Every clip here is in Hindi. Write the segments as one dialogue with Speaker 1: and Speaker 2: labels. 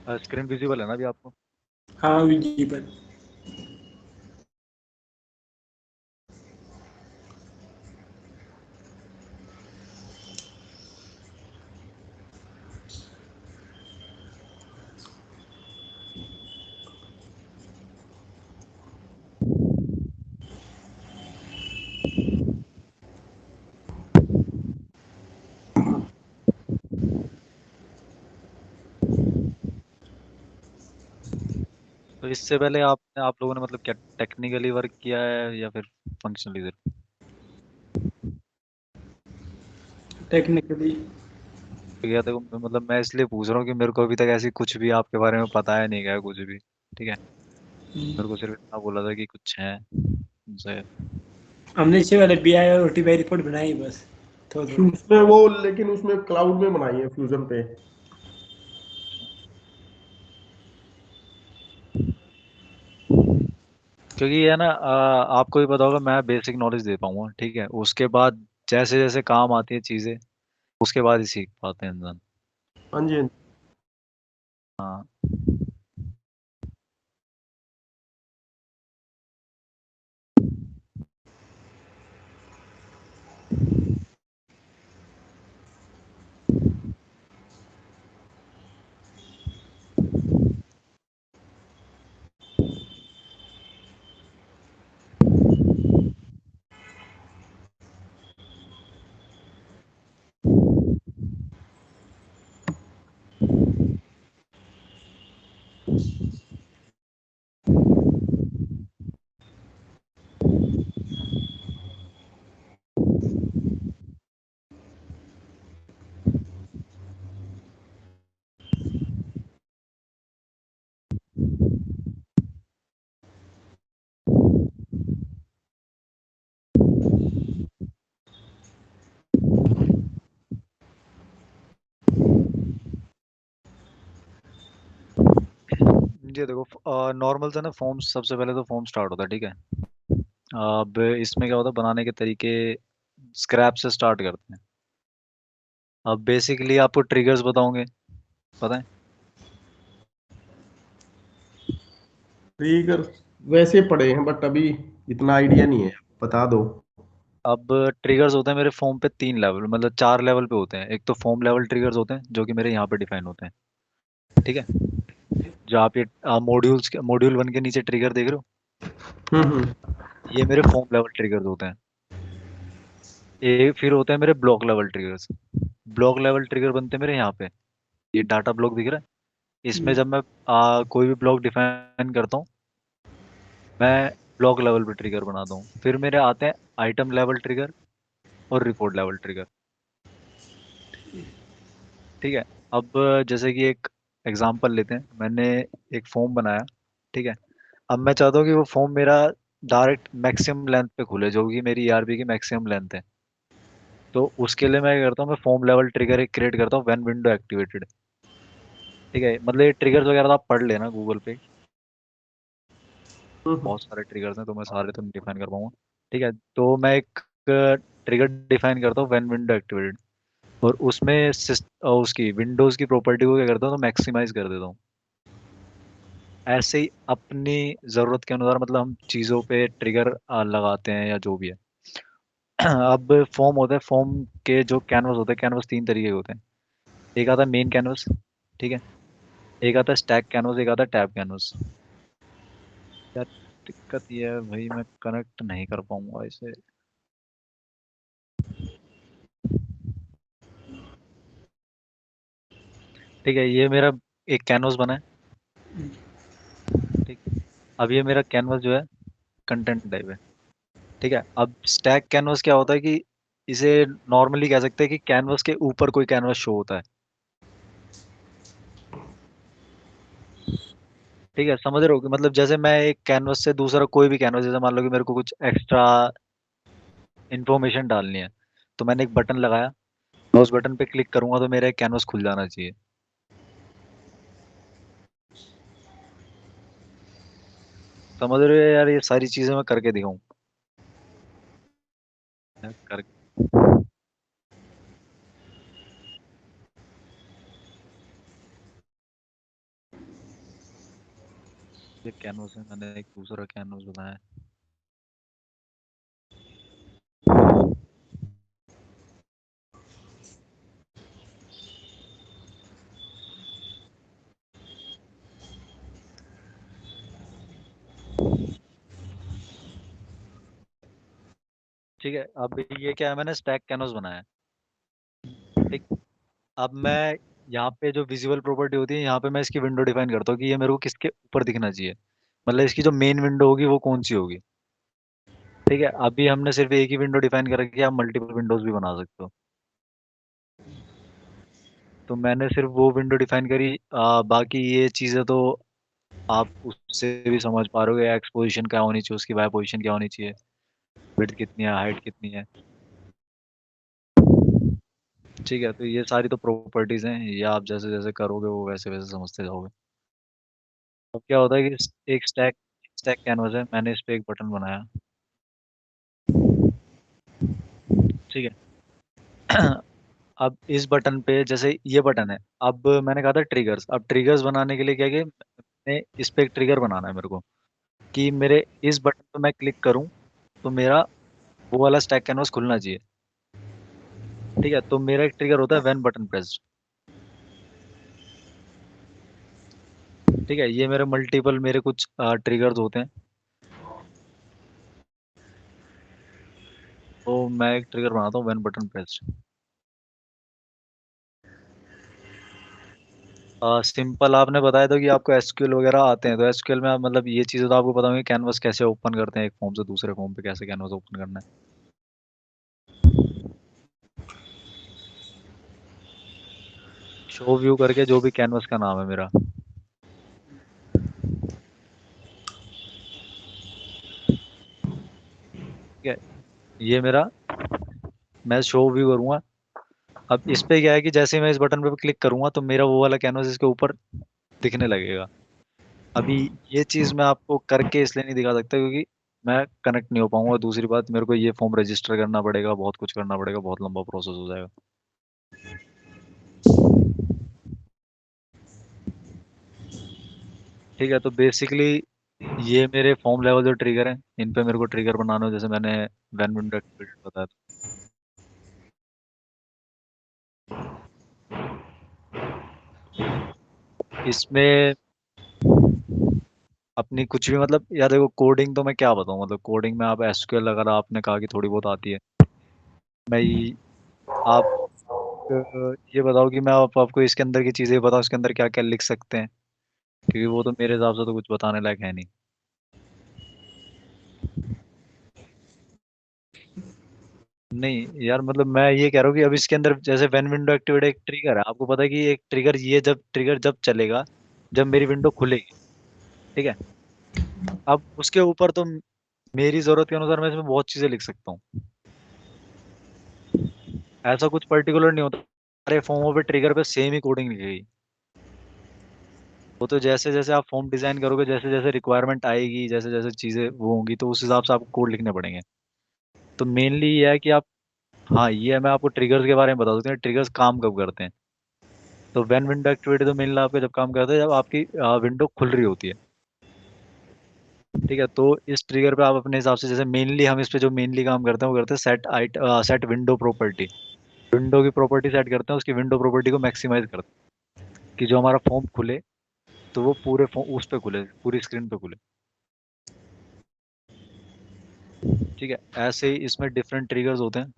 Speaker 1: स्क्रीन विजिबल है ना अभी आपको?
Speaker 2: हाँ विजिबल।
Speaker 1: तो इससे पहले आप लोगों ने मतलब क्या टेक्निकली वर्क किया है या फिर फंक्शनली सिर्फ?
Speaker 2: टेक्निकली।
Speaker 1: किया देखो मतलब मैं इसलिए पूछ रहा हूँ कि मेरे को अभी तक ऐसी कुछ भी आपके बारे में पता है नहीं गया कुछ भी। ठीक है। मेरे को सिर्फ इतना बोला था कि कुछ है उनसे।
Speaker 2: हमने इससे पहले BI और OTBI रिपोर्ट बनाई बस, थोड़ी थोड़ी।
Speaker 3: उसमें वो, लेकिन उसमें क्लाउड में बनाई है फ्यूजन पे।
Speaker 1: क्योंकि ये ना आपको भी पता होगा मैं बेसिक नॉलेज दे पाऊंगा, ठीक है, उसके बाद जैसे जैसे काम आती है चीज़ें उसके बाद ही सीख पाते हैं इंसान।
Speaker 3: हाँ जी, हाँ जी।
Speaker 1: हाँ। ये देखो नॉर्मल से ना फॉर्म सबसे पहले तो फॉर्म स्टार्ट होता है, ठीक है। अब इसमें क्या होता है बनाने के तरीके, स्क्रैप से स्टार्ट करते हैं। अब बेसिकली आपको ट्रिगर्स बताओगे, पता है?
Speaker 3: ट्रिगर वैसे पड़े हैं बट अभी इतना आइडिया नहीं है, बता दो।
Speaker 1: अब ट्रिगर्स होते हैं मेरे फॉर्म पे 3 लेवल, मतलब 4 लेवल पे होते हैं। एक तो फॉर्म लेवल ट्रिगर्स होते हैं जो कि मेरे यहाँ पे डिफाइन होते हैं, ठीक है। जो आप ये मॉड्यूल 1 के नीचे ट्रिगर देख रहे हो,
Speaker 3: हम्म।
Speaker 1: ये मेरे फॉर्म लेवल ट्रिगर्स होते हैं। ये फिर होते हैं मेरे block level triggers. Block level trigger बनते हैं मेरे यहाँ पे, ये डाटा ब्लॉक दिख रहा है, इसमें जब मैं कोई भी ब्लॉक डिफाइन करता हूँ मैं ब्लॉक लेवल पे ट्रिगर बनाता हूँ। फिर मेरे आते हैं आइटम लेवल ट्रिगर और रिपोर्ट लेवल ट्रिगर, ठीक है। अब जैसे कि एक एग्जांपल लेते हैं, मैंने एक फॉर्म बनाया, ठीक है। अब मैं चाहता हूँ कि वो फॉर्म मेरा डायरेक्ट मैक्सिमम लेंथ पे खुले, जो कि मेरी ईआरपी की मैक्सिमम लेंथ है। तो उसके लिए मैं क्या करता हूँ, मैं फॉर्म लेवल ट्रिगर एक क्रिएट करता हूँ व्हेन विंडो एक्टिवेटेड, ठीक है। मतलब ये ट्रिगर्स वगैरह तो आप पढ़ लेना गूगल पे,
Speaker 3: हम्म।
Speaker 1: बहुत सारे ट्रिगर्स हैं तो मैं सारे तो नहीं डिफाइन कर पाऊंगा, ठीक है। तो मैं एक ट्रिगर डिफाइन करता हूँ व्हेन विंडो एक्टिवेटेड, और उसमें उसकी विंडोज की प्रॉपर्टी को क्या करता हूँ तो मैक्सिमाइज कर देता हूँ। ऐसे ही अपनी ज़रूरत के अनुसार मतलब हम चीज़ों पे ट्रिगर लगाते हैं या जो भी है। अब फॉर्म होता है, फॉर्म के जो कैनवस होते हैं, कैनवस 3 तरीके के होते हैं। एक आता है मेन कैनवस, ठीक है। एक आता है स्टैक कैनवस, एक आता है टैब कैनवस। यार दिक्कत ये है भाई मैं कनेक्ट नहीं कर पाऊंगा इसे। ठीक है, ये मेरा एक कैनवस बना है, ठीक। अब ये मेरा कैनवस जो है कंटेंट टाइप है, ठीक है। अब स्टैक कैनवस क्या होता है कि इसे नॉर्मली कह सकते हैं कि कैनवस के ऊपर कोई कैनवस शो होता है, ठीक है। समझ रहे हो कि मतलब जैसे मैं एक कैनवस से दूसरा कोई भी कैनवस, जैसे मान लो कि मेरे को कुछ एक्स्ट्रा इन्फॉर्मेशन डालनी है, तो मैंने एक बटन लगाया, मैं उस बटन पे क्लिक करूंगा तो मेरा एक कैनवस खुल जाना चाहिए। समझ रहे हो यार, ये सारी चीजें मैं करके दिखाऊं कर। कैनवस है, मैंने एक दूसरा कैनवस बनाया। ठीक है, अब ये क्या है, मैंने स्टैक कैनवस बनाया। ठीक, अब मैं यहाँ पे जो विजुअल प्रॉपर्टी होती है, यहाँ पे मैं इसकी विंडो डिफाइन करता हूँ कि ये मेरे को किसके ऊपर दिखना चाहिए। मतलब इसकी जो मेन विंडो होगी वो कौन सी होगी। ठीक है, अभी हमने सिर्फ एक ही विंडो डिफाइन कर रखी है, आप मल्टीपल विंडोज भी बना सकते हो। तो मैंने सिर्फ वो विंडो डिफाइन करी, बाकी ये चीज़ें तो आप उससे भी समझ पा रहे हो। एक्स पोजीशन क्या होनी चाहिए, उसकी वाई पोजीशन क्या होनी चाहिए, विड्थ कितनी है, हाइट कितनी है। ठीक है, तो ये सारी तो प्रॉपर्टीज हैं, ये आप जैसे जैसे करोगे वो वैसे वैसे समझते जाओगे। अब क्या होता है कि एक स्टैक स्टैक कैनवस है, मैंने इस पे एक बटन बनाया। ठीक है। अब इस बटन पे, जैसे ये बटन है, अब मैंने कहा था ट्रिगर्स। अब ट्रिगर्स बनाने के लिए क्या, कि मैंने इस पे एक ट्रिगर बनाना है मेरे को, कि मेरे इस बटन पे मैं क्लिक करूं तो मेरा वो वाला स्टैक कैनवस खुलना चाहिए। ठीक है, तो मेरा एक ट्रिगर होता है व्हेन बटन प्रेस्ड। ठीक है, ये मेरे मल्टीपल मेरे कुछ ट्रिगर्स होते हैं। तो मैं एक ट्रिगर बनाता हूँ व्हेन बटन प्रेस्ड। सिंपल आपने बताया था कि आपको एसक्यूएल वगैरह आते हैं, तो एसक्यूएल में आप मतलब ये चीज़ें तो आपको पता होंगी, कैनवस कैसे ओपन करते हैं एक फॉर्म से दूसरे फॉर्म पे, कैसे कैनवस ओपन करना है। शो व्यू करके जो भी कैनवस का नाम है मेरा। ठीक है, ये मेरा, मैं शो व्यू करूंगा। अब इस पे क्या है कि जैसे ही मैं इस बटन पे क्लिक करूंगा तो मेरा वो वाला कैनवस इसके ऊपर दिखने लगेगा। अभी ये चीज़ मैं आपको करके इसलिए नहीं दिखा सकता क्योंकि मैं कनेक्ट नहीं हो पाऊंगा। दूसरी बात, मेरे को ये फॉर्म रजिस्टर करना पड़ेगा, बहुत कुछ करना पड़ेगा, बहुत लंबा प्रोसेस हो जाएगा। ठीक है, तो बेसिकली ये मेरे फॉर्म लेवल जो ट्रिगर हैं, इन पे मेरे को ट्रिगर बनाना हो, जैसे मैंने वैन विंडो एक्टिवेट बताया था। इसमें अपनी कुछ भी मतलब, या देखो कोडिंग तो मैं क्या बताऊँ, मतलब कोडिंग में आप एसक्यूएल अगर आपने कहा कि थोड़ी बहुत आती है, मैं आप ये बताओ कि मैं आपको इसके अंदर की चीज़ें बताऊँ, इसके अंदर क्या क्या लिख सकते हैं, क्योंकि वो तो मेरे हिसाब से तो कुछ बताने लायक है नहीं। नहीं यार, मतलब मैं ये कह रहा हूँ कि अब इसके अंदर जैसे वेन विंडो एक्टिवेट एक ट्रिगर है, आपको पता है कि एक ट्रिगर, ये जब ट्रिगर जब चलेगा जब मेरी विंडो खुलेगी। ठीक है, अब उसके ऊपर तो मेरी जरूरत के अनुसार मैं इसमें बहुत चीजें लिख सकता हूँ। ऐसा कुछ पर्टिकुलर नहीं होता सारे फॉर्मों पे ट्रिगर पे सेम ही कोडिंग लिखेगी। वो तो जैसे जैसे आप फॉर्म डिजाइन करोगे, जैसे जैसे रिक्वायरमेंट आएगी, जैसे जैसे चीजें वो होंगी, तो उस हिसाब से आपको कोड लिखने पड़ेंगे। तो मेनली ये है कि आप, हाँ ये मैं आपको ट्रिगर्स के बारे में बता सकता हूँ, ट्रिगर्स काम कब करते हैं। तो व्हेन विंडो एक्टिवेट तो मेनली आपका जब काम करता है जब आपकी विंडो खुल रही होती है। ठीक है, तो इस ट्रिगर पे आप अपने हिसाब से, जैसे मेनली हम इस पे जो मेनली काम करते हैं वो करते हैं सेट विंडो प्रॉपर्टी। विंडो की प्रॉपर्टी सेट करते हैं, उसकी विंडो प्रॉपर्टी को मैक्सिमाइज करते हैं कि जो हमारा फॉर्म खुले तो वो पूरे उस पे खुले, पूरी स्क्रीन पे खुले। ठीक है, ऐसे ही इसमें डिफरेंट ट्रिगर्स होते हैं।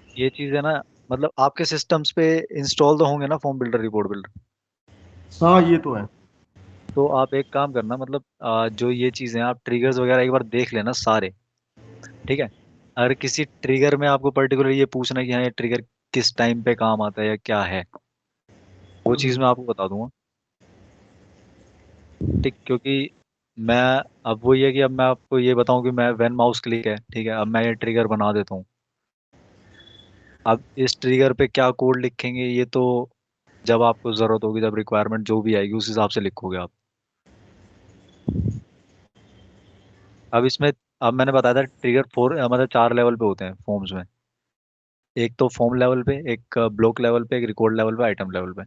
Speaker 1: ये चीज़ है ना, मतलब आपके सिस्टम्स पे इंस्टॉल तो होंगे ना फॉर्म बिल्डर, रिपोर्ट बिल्डर।
Speaker 3: हाँ ये तो है।
Speaker 1: तो आप एक काम करना, मतलब जो ये चीज़ें हैं, आप ट्रिगर्स वगैरह एक बार देख लेना सारे। ठीक है, अगर किसी ट्रिगर में आपको पर्टिकुलर ये पूछना है कि हाँ ये ट्रिगर किस टाइम पे काम आता है या क्या है, वो चीज़ मैं आपको बता दूंगा। ठीक, क्योंकि मैं, अब वो ये है कि अब मैं आपको ये बताऊं कि मैं वेन माउस क्लिक है, ठीक है, अब मैं ये ट्रिगर बना देता हूँ। अब इस ट्रिगर पे क्या कोड लिखेंगे, ये तो जब आपको ज़रूरत होगी, जब रिक्वायरमेंट जो भी आएगी उस हिसाब से लिखोगे आप। अब इसमें, अब मैंने बताया था ट्रिगर फोर, मतलब 4 लेवल पे होते हैं फॉर्म्स में। एक तो फॉर्म लेवल पे, एक ब्लॉक लेवल पे, एक रिकॉर्ड लेवल पे, आइटम लेवल पे।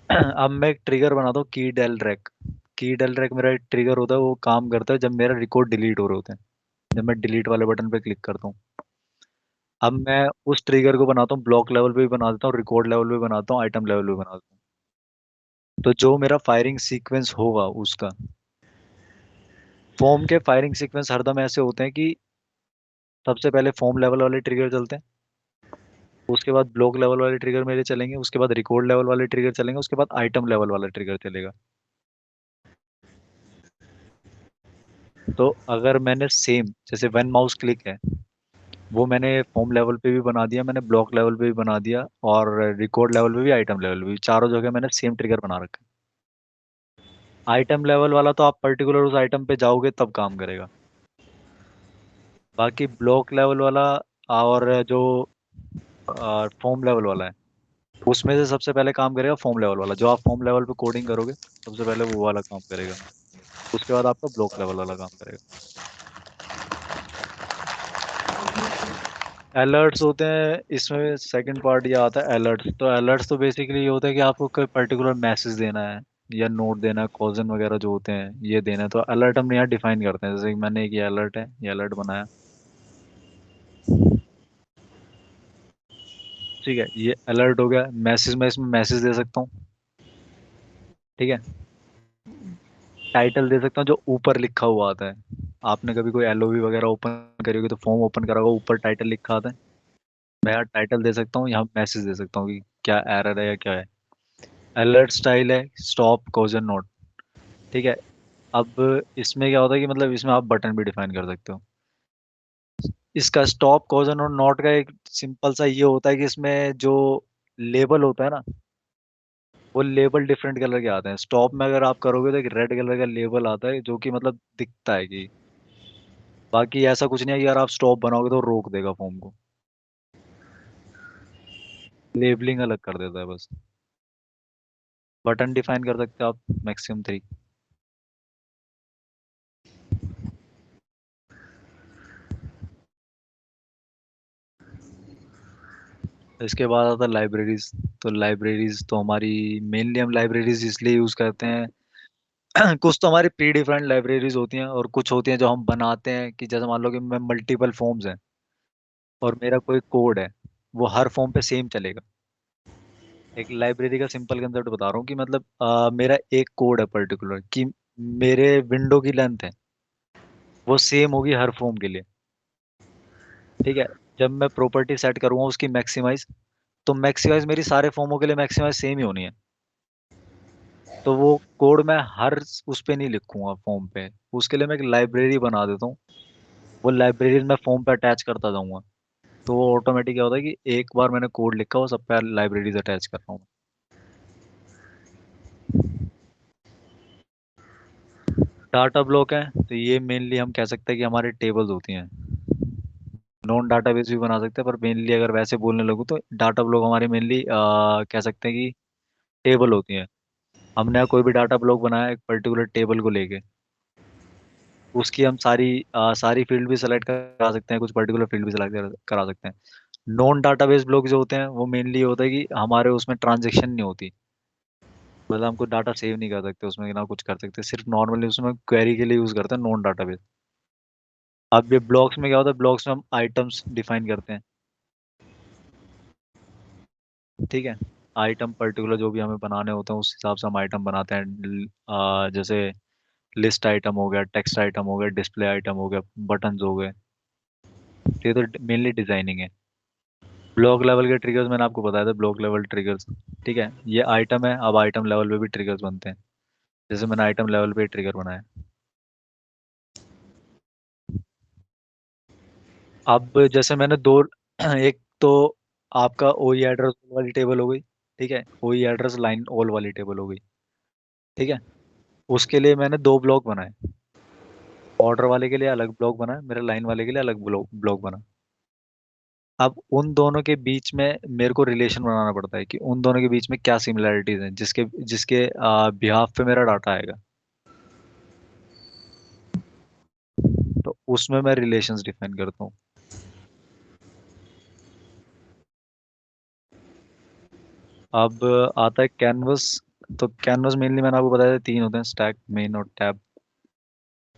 Speaker 1: अब मैं एक ट्रिगर बनाता हूँ की डेल रैक। की डेल रैक मेरा एक ट्रिगर होता है, वो काम करता है जब मेरा रिकॉर्ड डिलीट हो रहे होते हैं, जब मैं डिलीट वाले बटन पे क्लिक करता हूँ। अब मैं उस ट्रिगर को बनाता हूँ, ब्लॉक लेवल पे भी बना देता हूँ, रिकॉर्ड लेवल पे बनाता हूँ, आइटम लेवल पे बना देता हूँ। तो जो मेरा फायरिंग सीक्वेंस होगा उसका, फॉर्म के फायरिंग सीक्वेंस हरदम ऐसे होते हैं कि सबसे पहले फॉर्म लेवल वाले ट्रिगर चलते हैं, उसके बाद ब्लॉक लेवल वाले ट्रिगर मेरे चलेंगे, उसके बाद रिकॉर्ड लेवल वाले ट्रिगर चलेंगे, उसके बाद आइटम लेवल वाला ट्रिगर चलेगा। तो अगर मैंने सेम जैसे वन माउस क्लिक है, वो मैंने फॉर्म लेवल पे भी बना दिया, मैंने ब्लॉक लेवल पे भी बना दिया, और रिकॉर्ड लेवल पे भी, आइटम लेवल पे भी, चारों जगह मैंने सेम ट्रिगर बना रखा है। आइटम लेवल वाला तो आप पर्टिकुलर उस आइटम पे जाओगे तब काम करेगा। बाकी ब्लॉक लेवल वाला और जो फॉर्म लेवल वाला है, उसमें से सबसे पहले काम करेगा फॉर्म लेवल वाला। जो आप फॉर्म लेवल पे कोडिंग करोगे सबसे पहले वो वाला काम करेगा, उसके बाद आपका ब्लॉक लेवल वाला काम करेगा। अलर्ट्स होते हैं इसमें, सेकंड पार्ट ये आता है अलर्ट्स। तो अलर्ट्स तो बेसिकली ये होता है कि आपको कोई पर्टिकुलर मैसेज देना है या नोट देना है, कॉजन वगैरह जो होते हैं ये देना है, तो अलर्ट हम यहाँ डिफाइन करते हैं। जैसे कि मैंने एक ये अलर्ट है, ये अलर्ट बनाया, ठीक है, ये अलर्ट हो गया। मैसेज में इसमें मैसेज दे सकता हूँ, ठीक है। टाइटल दे सकता हूँ जो ऊपर लिखा हुआ आता है। आपने कभी कोई एलओवी वगैरह ओपन करी होगी तो फॉर्म ओपन करा होगा, ऊपर टाइटल लिखा आता है। मैं यहाँ टाइटल दे सकता हूँ, यहाँ मैसेज दे सकता हूँ कि क्या एरर है या क्या है। अलर्ट स्टाइल है स्टॉप कॉजन नोट, ठीक है। अब इसमें क्या होता है कि मतलब इसमें आप बटन भी डिफाइन कर सकते हो। इसका स्टॉप कॉजन और नॉट का एक सिंपल सा ये होता है कि इसमें जो लेबल होता है ना, वो लेबल डिफरेंट कलर के आते हैं। स्टॉप में अगर आप करोगे तो एक रेड कलर का लेबल आता है जो कि मतलब दिखता है कि, बाकी ऐसा कुछ नहीं है कि यार आप स्टॉप बनाओगे तो रोक देगा फॉर्म को। लेबलिंग अलग कर देता है बस। बटन डिफाइन कर सकते हो आप मैक्सिमम 3। इसके बाद आता है लाइब्रेरीज। तो लाइब्रेरीज तो हमारी मेनली हम लाइब्रेरीज इसलिए यूज करते हैं कुछ तो हमारी प्री डिफाइंड लाइब्रेरीज होती हैं, और कुछ होती हैं जो हम बनाते हैं, कि जैसे मान लो कि मैं मल्टीपल फॉर्म्स हैं और मेरा कोई कोड है, वो हर फॉर्म पे सेम चलेगा। एक लाइब्रेरी का सिंपल कंसेप्ट बता रहा हूँ कि मतलब मेरा एक कोड है पर्टिकुलर, कि मेरे विंडो की लेंथ है वो सेम होगी हर फॉर्म के लिए, ठीक है। जब मैं प्रॉपर्टी सेट करूंगा उसकी मैक्सिमाइज, तो मैक्सिमाइज मेरी सारे फॉर्मों के लिए मैक्सिमाइज सेम ही होनी है। तो वो कोड मैं हर उस पे नहीं लिखूंगा फॉर्म पे, उसके लिए मैं एक लाइब्रेरी बना देता हूँ। वो लाइब्रेरी मैं फॉर्म पे अटैच करता जाऊंगा, तो वो ऑटोमेटिक क्या होता है कि एक बार मैंने कोड लिखा वो सब पे लाइब्रेरीज अटैच कर रहा हूँ। डाटा ब्लॉक है तो ये मेनली हम कह सकते हैं कि हमारे टेबल्स होती हैं। नॉन डाटाबेस भी बना सकते हैं, पर मेनली अगर वैसे बोलने लगूँ तो डाटा ब्लॉक हमारे मेनली कह सकते हैं कि टेबल होती हैं। हमने कोई भी डाटा ब्लॉक बनाया एक पर्टिकुलर टेबल को लेके, उसकी हम सारी फील्ड भी सेलेक्ट करा सकते हैं, कुछ पर्टिकुलर फील्ड भी सेलेक्ट करा सकते हैं। नॉन डाटाबेस ब्लॉक जो होते हैं वो मेनली होता है कि हमारे उसमें ट्रांजेक्शन नहीं होती, मतलब हम कुछ डाटा सेव नहीं कर सकते उसमें, ना कुछ कर सकते, सिर्फ नॉर्मली उसमें क्वेरी के लिए यूज करते हैं नॉन डाटाबेस। अब ये ब्लॉक्स में क्या होता है, ब्लॉक्स में हम आइटम्स डिफाइन करते हैं, ठीक है। आइटम पर्टिकुलर जो भी हमें बनाने होते हैं उस हिसाब से हम आइटम बनाते हैं। जैसे लिस्ट आइटम हो गया, टेक्स्ट आइटम हो गया, डिस्प्ले आइटम हो गया, बटन्स हो गए। तो ये तो मेनली डिजाइनिंग है। ब्लॉक लेवल के ट्रिगर्स मैंने आपको बताया था, ब्लॉक लेवल ट्रिगर्स, ठीक है। ये आइटम है, अब आइटम लेवल पे भी ट्रिगर्स बनते हैं, जैसे मैंने आइटम लेवल पे ट्रिगर बनाया। अब जैसे मैंने दो एक तो आपका ओई एड्रेस वाली टेबल हो गई, ठीक है, ओई एड्रेस लाइन ऑल वाली टेबल हो गई, ठीक है। उसके लिए मैंने दो ब्लॉक बनाए, ऑर्डर वाले के लिए अलग ब्लॉक बना, मेरे लाइन वाले के लिए अलग ब्लॉक बना। अब उन दोनों के बीच में मेरे को रिलेशन बनाना पड़ता है कि उन दोनों के बीच में क्या सिमिलरिटीज हैं जिसके जिसके बिहाफ पे मेरा डाटा आएगा। तो उसमें मैं रिलेशंस डिफाइन करता हूँ। अब आता है कैनवस। तो कैनवस मेनली मैंने आपको बताया था 3 होते हैं, स्टैक, मेन और टैब।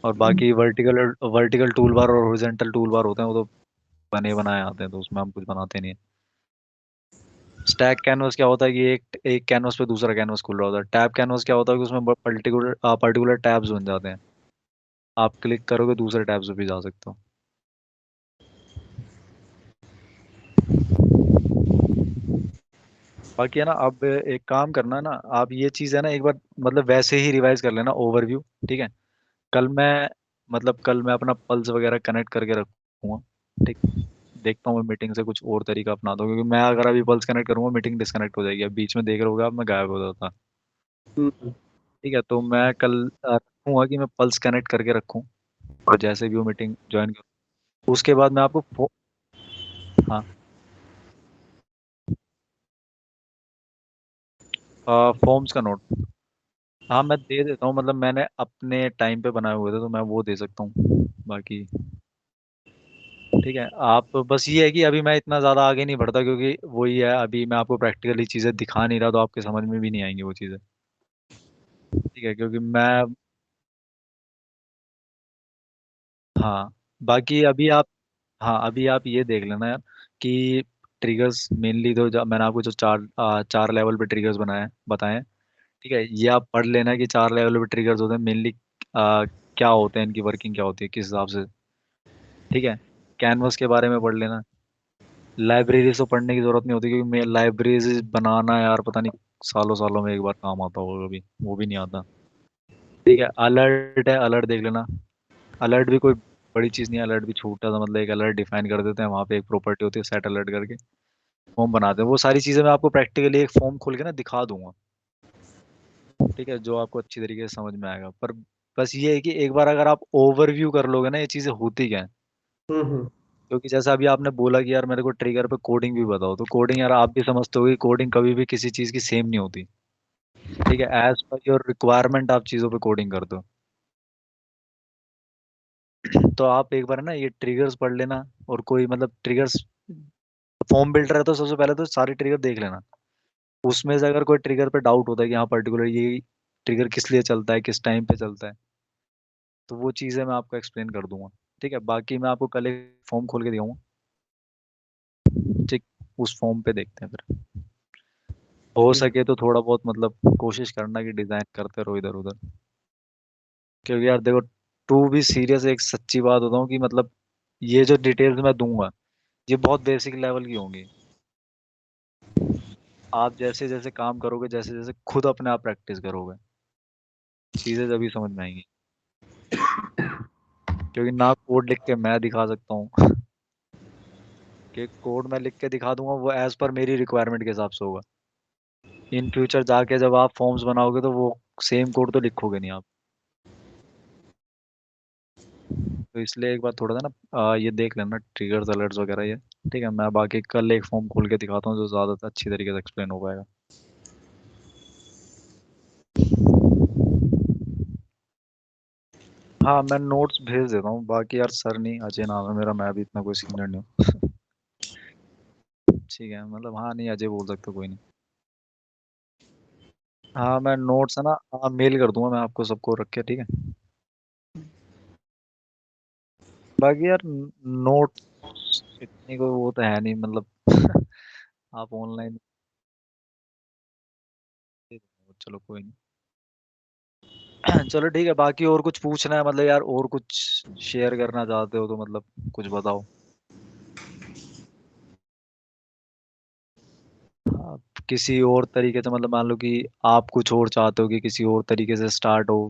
Speaker 1: और बाकी वर्टिकल वर्टिकल टूल बार और हॉरिजॉन्टल टूल बार होते हैं, वो तो बने बनाए आते हैं, तो उसमें हम कुछ बनाते नहीं है। स्टैक कैनवस क्या होता है कि एक एक कैनवस पे दूसरा कैनवस खुल रहा होता है। टैब कैनवस क्या होता है कि उसमें पर्टिकुलर टैब्स बन जाते हैं, आप क्लिक करोगे दूसरे टैब्स पे भी जा सकते हो। बाकी है ना, अब एक काम करना है ना, आप ये चीज़ है ना एक बार मतलब वैसे ही रिवाइज कर लेना ओवरव्यू, ठीक है। कल मैं कल मैं अपना पल्स वगैरह कनेक्ट करके रखूंगा, ठीक। देखता हूँ मैं मीटिंग से कुछ और तरीका अपनाता हूँ, क्योंकि मैं अगर अभी पल्स कनेक्ट करूंगा मीटिंग डिस्कनेक्ट हो जाएगी, अब बीच में देख रहे होगा आप मैं गायब हो जाता।
Speaker 3: हम्म,
Speaker 1: ठीक है, तो मैं कल रखूंगा कि मैं पल्स कनेक्ट करके रखूँ, और जैसे भी वो मीटिंग ज्वाइन करूँ उसके बाद मैं आपको हाँ, फॉर्म्स का नोट, हाँ मैं दे देता हूँ, मतलब मैंने अपने टाइम पे बनाए हुए थे तो मैं वो दे सकता हूँ। बाकी ठीक है, आप बस ये है कि अभी मैं इतना ज़्यादा आगे नहीं बढ़ता, क्योंकि वही है, अभी मैं आपको प्रैक्टिकली चीज़ें दिखा नहीं रहा, तो आपके समझ में भी नहीं आएंगी वो चीज़ें। ठीक है, क्योंकि मैं हाँ, बाकी अभी आप हाँ अभी आप ये देख लेना यार कि ट्रिगर्स मेनली तो मैंने आपको जो चार लेवल पे ट्रिगर्स बताए हैं, ठीक है। ये आप पढ़ लेना कि 4 लेवल पे ट्रिगर्स होते हैं मेनली, क्या होते हैं, इनकी वर्किंग क्या होती है, किस हिसाब से, ठीक है। कैनवस के बारे में पढ़ लेना। लाइब्रेरी तो पढ़ने की जरूरत नहीं होती, क्योंकि मैं लाइब्रेरी बनाना यार पता नहीं सालों सालों में एक बार काम आता होगा, कभी वो भी नहीं आता। ठीक है, अलर्ट है, अलर्ट देख लेना। अलर्ट भी कोई बड़ी चीज़ नहीं है, अलर्ट भी छोटा सा, मतलब एक अलर्ट डिफाइन कर देते हैं, वहाँ पे एक प्रॉपर्टी होती है सेट अलर्ट करके फॉर्म बनाते हैं। वो सारी चीज़ें मैं आपको प्रैक्टिकली एक फॉर्म खोल के ना दिखा दूंगा, ठीक है, जो आपको अच्छी तरीके से समझ में आएगा। पर बस ये है कि एक बार अगर आप ओवरव्यू कर लोगे ना ये चीज़ें होती क्या है,
Speaker 3: हम्म।
Speaker 1: क्योंकि जैसा अभी आपने बोला कि यार मेरे को ट्रिगर पे कोडिंग भी बताओ, तो कोडिंग यार आप भी समझते हो कि कोडिंग कभी भी किसी चीज़ की सेम नहीं होती, ठीक है। एज पर योर रिक्वायरमेंट आप चीज़ों पे कोडिंग कर दो। तो आप एक बार ना ये ट्रिगर्स पढ़ लेना, और कोई मतलब ट्रिगर्स फॉर्म बिल्डर है तो सबसे पहले तो सारे ट्रिगर देख लेना। उसमें से अगर कोई ट्रिगर पे डाउट होता है कि हाँ पर्टिकुलर ये ट्रिगर किस लिए चलता है, किस टाइम पे चलता है, तो वो चीज़ें मैं आपको एक्सप्लेन कर दूंगा, ठीक है। बाकी मैं आपको कल एक फॉर्म खोल के दिखाऊंगा, ठीक। उस फॉर्म पे देखते हैं फिर, हो
Speaker 3: ठीक।
Speaker 1: सके तो थोड़ा बहुत मतलब कोशिश करना कि डिज़ाइन करते रहो इधर उधर, क्योंकि यार देखो टू बी सीरियस एक सच्ची बात बताऊं कि मतलब ये जो डिटेल्स मैं दूंगा ये बहुत बेसिक लेवल की होंगी। आप जैसे जैसे काम करोगे, जैसे जैसे खुद अपने आप प्रैक्टिस करोगे, चीज़ें तभी समझ में आएंगी। क्योंकि ना कोड लिख के मैं दिखा सकता हूँ कि कोड मैं लिख के दिखा दूंगा वो एज पर मेरी रिक्वायरमेंट के हिसाब से होगा। इन फ्यूचर जाके जब आप फॉर्म्स बनाओगे तो वो सेम कोड तो लिखोगे नहीं आप। तो इसलिए एक बार थोड़ा सा ना ये देख लेना ट्रिगर्स अलर्ट्स वगैरह ये, ठीक है। मैं बाकी कल एक फॉर्म खोल के दिखाता हूँ जो ज़्यादा अच्छी तरीके से एक्सप्लेन हो पाएगा। हाँ मैं नोट्स भेज देता हूँ, बाकी यार सर नहीं, अजय नाम है मेरा, मैं भी इतना कोई सीनियर नहीं हूँ। ठीक है, मतलब हाँ नहीं अजय बोल सकते हो, कोई नहीं। हाँ मैं नोट्स है ना, हाँ मेल कर दूंगा मैं आपको सबको रख के, ठीक है। बाकी यार नोट्स इतनी कोई वो तो है नहीं, मतलब आप ऑनलाइन, चलो कोई नहीं। चलो ठीक है, बाकी और कुछ पूछना है मतलब यार, और कुछ शेयर करना चाहते हो तो मतलब कुछ बताओ। आप किसी और तरीके से मतलब मान लो कि आप कुछ और चाहते हो कि किसी और तरीके से स्टार्ट हो,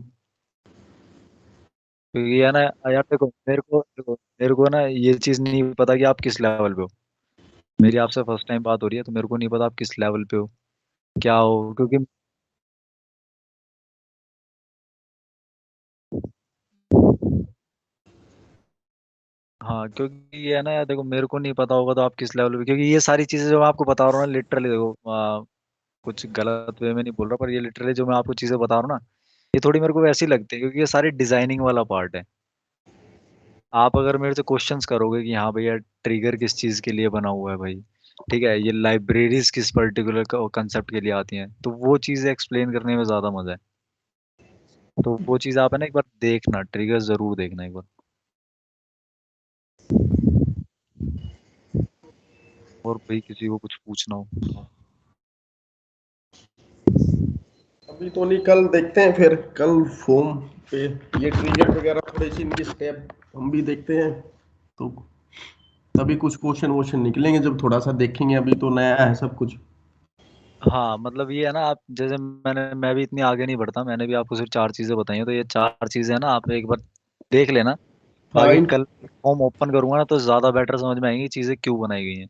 Speaker 1: क्योंकि है ना यार देखो मेरे को ना ये चीज़ नहीं पता कि आप किस लेवल पे हो। मेरी आपसे फर्स्ट टाइम बात हो रही है, तो मेरे को नहीं पता आप किस लेवल पे हो, क्या हो, क्योंकि हाँ क्योंकि ये है ना यार देखो मेरे को नहीं पता होगा तो आप किस लेवल पे, क्योंकि ये सारी चीज़ें जो मैं आपको बता रहा हूँ ना लिटरली देखो, कुछ गलत वे में नहीं बोल रहा, पर ये लिटरली जो मैं आपको चीज़ें बता रहा हूँ ना ये थोड़ी मेरे को वैसी लगती है, क्योंकि ये सारी डिजाइनिंग वाला पार्ट है। आप अगर मेरे से क्वेश्चंस करोगे कि हाँ भैया ट्रिगर किस चीज़ के लिए बना हुआ है भाई, ठीक है, ये लाइब्रेरीज किस पर्टिकुलर कंसेप्ट के लिए आती हैं, तो वो चीजें एक्सप्लेन करने में ज्यादा मजा है। तो वो चीज आप है ना एक बार देखना, ट्रिगर जरूर देखना एक बार। और भाई किसी को कुछ पूछना हो।
Speaker 3: अभी तो नहीं, कल देखते हैं फिर, कल फॉर्म पे ये ट्रिगर वगैरह थोड़ी सी इनकी स्टेप हम भी देखते हैं, तो तभी कुछ क्वेश्चन वोश्चन निकलेंगे जब थोड़ा सा देखेंगे, अभी तो नया है सब कुछ।
Speaker 1: हाँ मतलब ये है ना, आप जैसे मैं भी इतनी आगे नहीं बढ़ता, मैंने भी आपको सिर्फ 4 चीजें बताई हैं, तो ये 4 चीजें है ना, आप एक बार देख लेना।
Speaker 3: हाँ
Speaker 1: बाकी
Speaker 3: इन
Speaker 1: कल फॉर्म ओपन करूंगा ना, तो ज्यादा बेटर समझ में आएंगी चीजें क्यों बनाई गई हैं।